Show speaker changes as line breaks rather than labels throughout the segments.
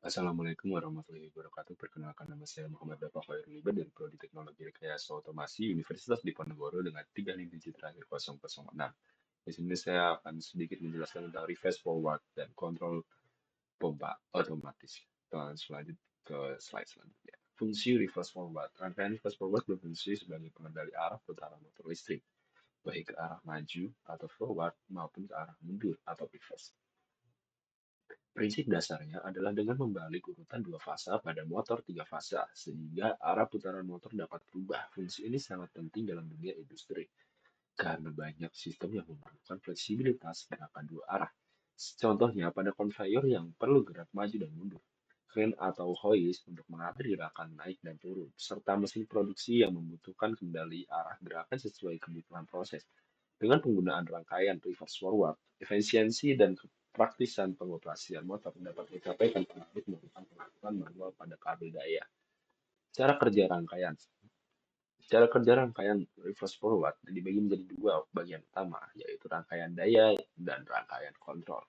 Assalamualaikum warahmatullahi wabarakatuh. Perkenalkan nama saya Muhammad Bapak Khairul Libat dari Prodi Teknologi Rekayasa Otomasi Universitas Diponegoro dengan 3 digit terakhir 006. Di sini saya akan sedikit menjelaskan tentang reverse forward dan kontrol pompa otomatis. Kita lanjut ke slide selanjutnya. Fungsi reverse forward. Rangkaian reverse forward berfungsi sebagai pengendali arah putaran motor listrik, baik ke arah maju atau forward maupun ke arah mundur atau reverse. Prinsip dasarnya adalah dengan membalik urutan dua fasa pada motor tiga fasa, sehingga arah putaran motor dapat berubah. Fungsi ini sangat penting dalam dunia industri, karena banyak sistem yang memerlukan fleksibilitas gerakan dua arah. Contohnya pada conveyor yang perlu gerak maju dan mundur, crane atau hoist untuk mengatur gerakan naik dan turun, serta mesin produksi yang membutuhkan kendali arah gerakan sesuai kebutuhan proses. Dengan penggunaan rangkaian reverse forward, efisiensi dan praktisan pengoperasian motor dapat dicapai tanpa harus melakukan pengaturan manual pada kabel daya. Cara kerja rangkaian. Cara kerja rangkaian reverse forward dibagi menjadi dua bagian utama, yaitu rangkaian daya dan rangkaian kontrol.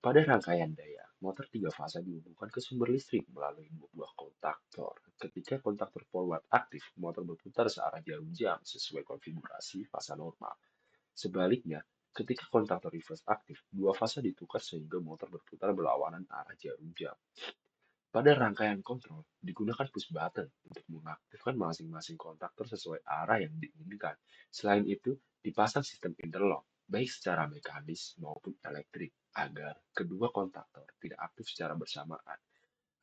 Pada rangkaian daya, motor tiga fasa dihubungkan ke sumber listrik melalui dua buah kontaktor. Ketika kontaktor forward aktif, motor berputar searah jarum jam sesuai konfigurasi fasa normal. Sebaliknya, ketika kontaktor reverse aktif, dua fasa ditukar sehingga motor berputar berlawanan arah jarum jam. Pada rangkaian kontrol, digunakan push button untuk mengaktifkan masing-masing kontaktor sesuai arah yang diinginkan. Selain itu, dipasang sistem interlock, baik secara mekanis maupun elektrik, agar kedua kontaktor tidak aktif secara bersamaan.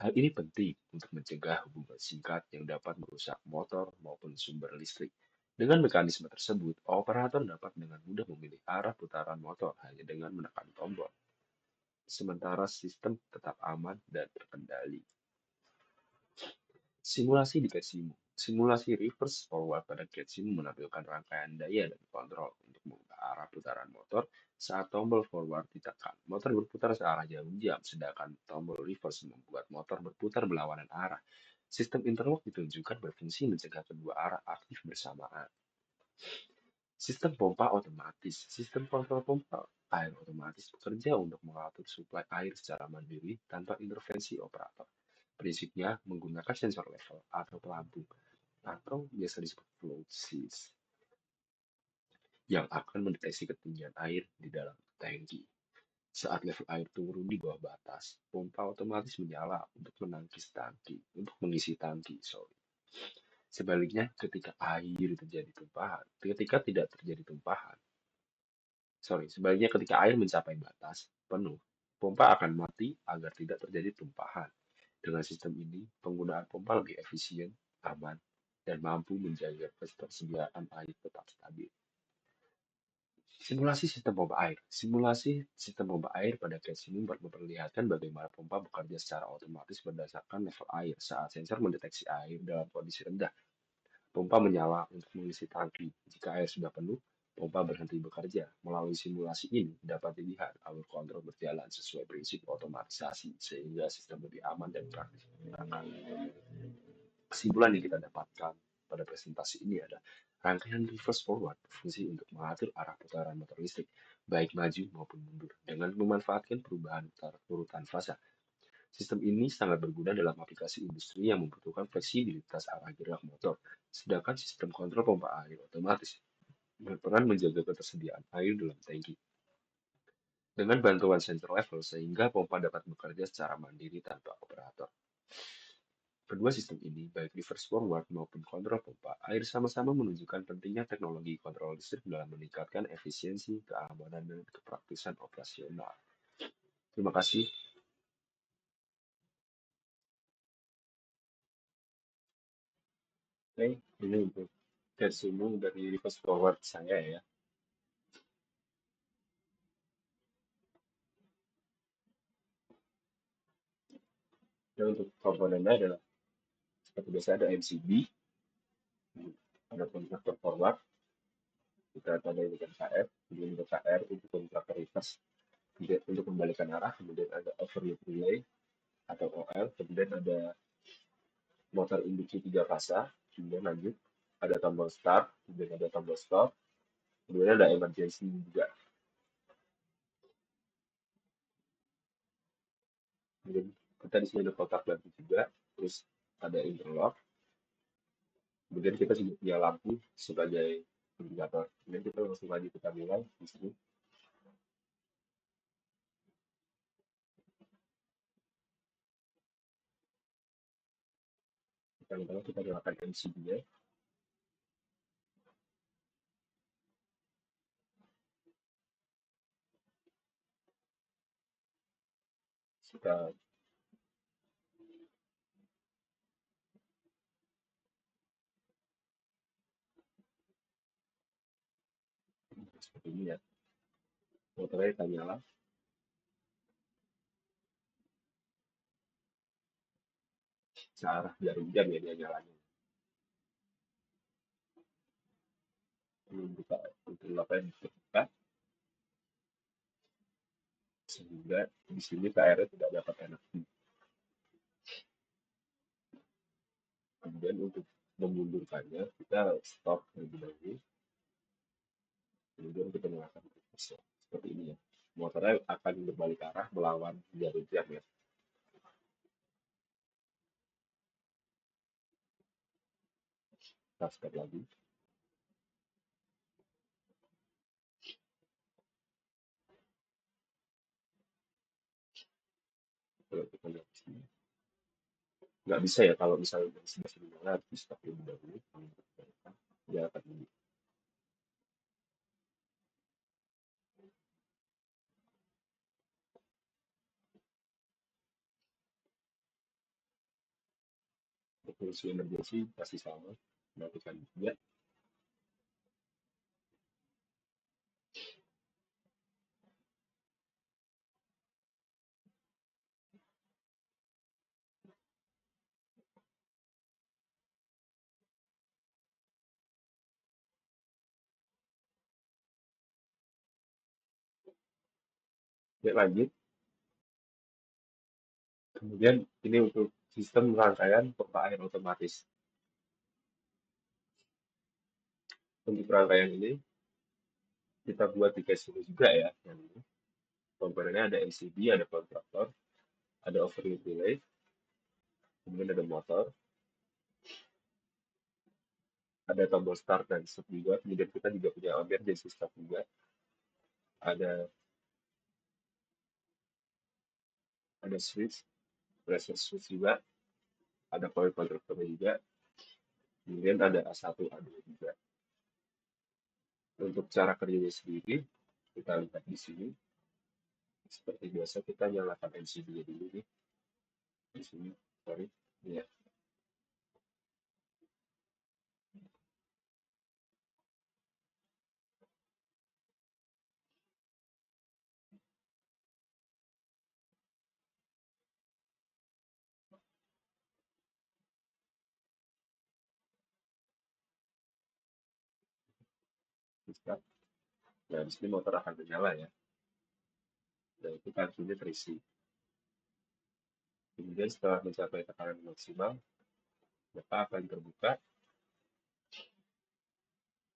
Hal ini penting untuk mencegah hubungan singkat yang dapat merusak motor maupun sumber listrik. Dengan mekanisme tersebut, operator dapat dengan mudah memilih arah putaran motor hanya dengan menekan tombol, sementara sistem tetap aman dan terkendali. Simulasi di CAD-Simu. Simulasi reverse forward pada CAD-Simu menampilkan rangkaian daya dan kontrol untuk mengubah arah putaran motor saat tombol forward ditekan. Motor berputar searah jarum jam, sedangkan tombol reverse membuat motor berputar berlawanan arah. Sistem interlock ditunjukkan berfungsi mencegah kedua arah aktif bersamaan. Sistem pompa otomatis. Sistem kontrol pompa air otomatis bekerja untuk mengatur suplai air secara mandiri tanpa intervensi operator. Prinsipnya menggunakan sensor level atau pelampung atau biasa disebut float seals yang akan mendeteksi ketinggian air di dalam tangki. Saat level air turun di bawah batas, pompa otomatis menyala untuk mengisi tangki. Ketika tidak terjadi tumpahan, sebaliknya ketika air mencapai batas penuh, pompa akan mati agar tidak terjadi tumpahan. Dengan sistem ini, penggunaan pompa lebih efisien, aman, dan mampu menjaga ketersediaan air tetap stabil. Simulasi sistem pompa air. Simulasi sistem pompa air pada case ini memperlihatkan bagaimana pompa bekerja secara otomatis berdasarkan level air saat sensor mendeteksi air dalam kondisi rendah. Pompa menyala untuk mengisi tangki. Jika air sudah penuh, pompa berhenti bekerja. Melalui simulasi ini dapat dilihat alur kontrol berjalan sesuai prinsip otomatisasi sehingga sistem lebih aman dan praktis digunakan. Kesimpulan yang kita dapatkan pada presentasi ini adalah rangkaian reverse forward berfungsi untuk mengatur arah putaran motor listrik, baik maju maupun mundur, dengan memanfaatkan perubahan urutan fasa. Sistem ini sangat berguna dalam aplikasi industri yang membutuhkan fleksibilitas arah gerak motor, sedangkan sistem kontrol pompa air otomatis berperan menjaga ketersediaan air dalam tangki. Dengan bantuan sensor level sehingga pompa dapat bekerja secara mandiri tanpa operator. Kedua sistem ini, baik reverse forward maupun kontrol pompa air sama-sama menunjukkan pentingnya teknologi kontrol listrik dalam meningkatkan efisiensi, keamanan, dan kepraktisan operasional. Terima kasih. Oke, ini untuk resume dari reverse forward saya ya. Dan untuk komponennya adalah seperti biasa ada MCB, ada kontaktor forward, kita ada untuk KR, kemudian untuk KR untuk kontaktor reverse, kemudian untuk membalikan arah, kemudian ada overload relay atau OL, kemudian ada motor induksi tiga fasa, kemudian lanjut ada tombol start, kemudian ada tombol stop, kemudian ada emergency juga. Kemudian Kita di sini ada kotak lampu juga, terus ada interlock, kemudian kita juga punya lampu sebagai indikator. Kemudian kita langsung lagi kita mulai di sini. Kita nyalakan MCB-nya, kita seperti ini ya. Motornya kita nyala, searah jarum jam ya dia nyalanya. Ini buka interlocknya dibuka, sehingga di sini KR tidak dapat energi. Kemudian untuk memundurkannya, kita stop terlebih dahulu, kemudian kita nyalakan reverse. Seperti ini ya. Motornya akan berbalik arah melawan jarum jam ya. Kita stop lagi. Kalau kita lihat di sini, nggak bisa ya kalau misalnya dari sebelah sini nyala harus di stop terlebih dahulu. Dia akan fungsi emergency pasti sama, melakukan juga. Ya, lanjut. Kemudian ini untuk sistem rangkaian pompa air otomatis. Untuk rangkaian ini kita buat di case ini juga ya. Yang ini. Komponennya ada MCB, ada kontraktor, ada overload relay, kemudian ada motor, ada tombol start dan stop juga. Kemudian kita juga punya emergency stop juga. Ada switch, pressure switch juga, ada power control juga, kemudian ada A1, A2 juga. Untuk cara kerjanya sendiri, kita lihat di sini. Seperti biasa kita nyalakan MCB-nya dulu nih. Di sini, sorry. Ya, kita. Nah, di sini motor akan menyala ya. Dan itu tangkinya terisi. Kemudian setelah mencapai tekanan maksimal, maka akan terbuka,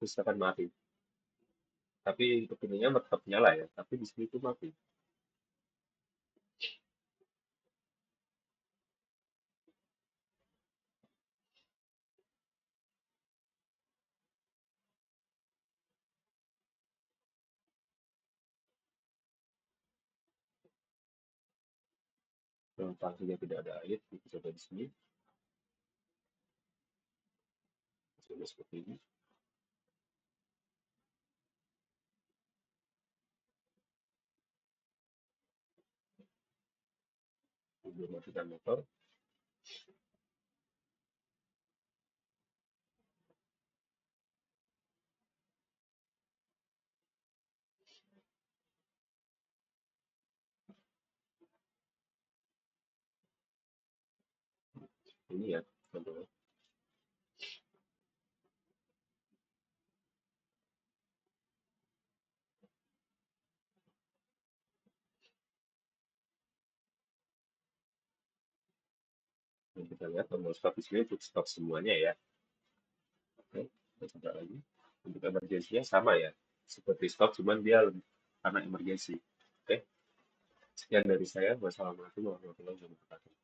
terus akan mati. Tapi untuk ininya tetap nyala ya, tapi di sini itu mati. Kalau tangkinya tidak ada air, kita coba di sini. Coba seperti ini. Kemudian matikan motor. Ini ya, contohnya. Dan kita lihat tombol stop di sini untuk stop semuanya ya. Oke, kita coba lagi. Untuk emergensinya sama ya, seperti stop, cuman dia lebih karena emergensi. Oke, sekian dari saya. Wassalamualaikum warahmatullahi wabarakatuh.